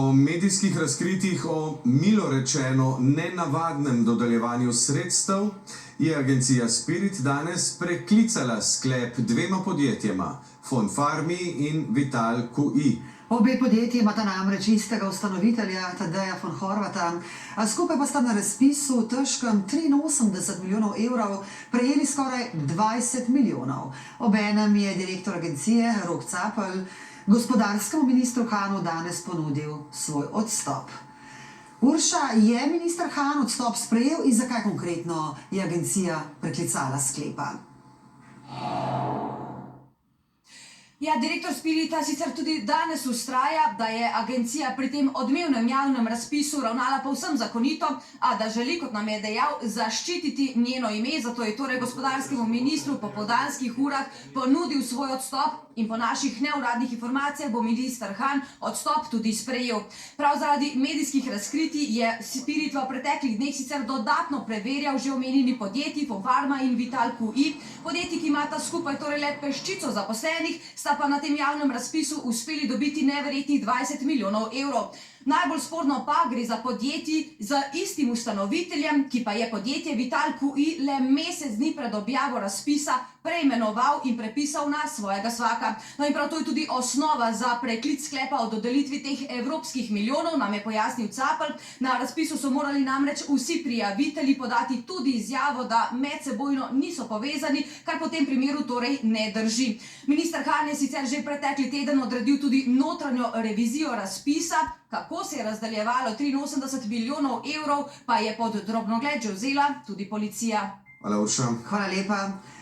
O medijskih razkritjih o milo rečeno nenavadnem dodeljevanju sredstev je agencija Spirit danes preklicala sklep dvema podjetjema, Fonfarmi in Vital QI. Obe podjetji imata namreč istega ustanovitelja, Tadeja von Horvata, a skupaj pa sta na razpisu težkem 83 milijonov evrov prejeli skoraj 20 milijonov. Obenem je direktor agencije Rok Capelj gospodarskemu ministru Hanu danes ponudil svoj odstop. Urša, je minister Han odstop sprejel in zakaj konkretno je agencija preklicala sklepa? Ja, direktor Spirita sicer tudi danes vztraja, da je agencija pri tem odmevnem javnem razpisu ravnala povsem zakonito, a da želi, kot nam je dejal, zaščititi njeno ime, zato je torej gospodarskemu ministru po popoldanskih urah ponudil svoj odstop in po naših neuradnih informacijah bo minister Han odstop tudi sprejel. Prav zaradi medijskih razkritij je Spirit v preteklih dneh sicer dodatno preverjal že omenjeni podjetji Fonfarma in Vital QI, podjetji, ki imata skupaj torej le peščico zaposlenih, sta pa na tem javnem razpisu uspeli dobiti neverjetnih 20 milijonov evrov. Najbolj sporno pa gre za podjetji z istim ustanoviteljem, ki pa je podjetje Vital QI le mesec dni pred objavo razpisa preimenoval in prepisal na svojega svaka. No in prav to je tudi osnova za preklic sklepa o dodelitvi teh evropskih milijonov, nam je pojasnil Capelj. Na razpisu so morali namreč vsi prijavitelji podati tudi izjavo, da medsebojno niso povezani, kar po tem primeru torej ne drži. Minister Han je sicer že pretekli teden odredil tudi notranjo revizijo razpisa. Kako se je razdeljevalo 83 milijonov evrov, pa je pod drobnogled že vzela tudi policija. Hvala, Urša. Hvala lepa.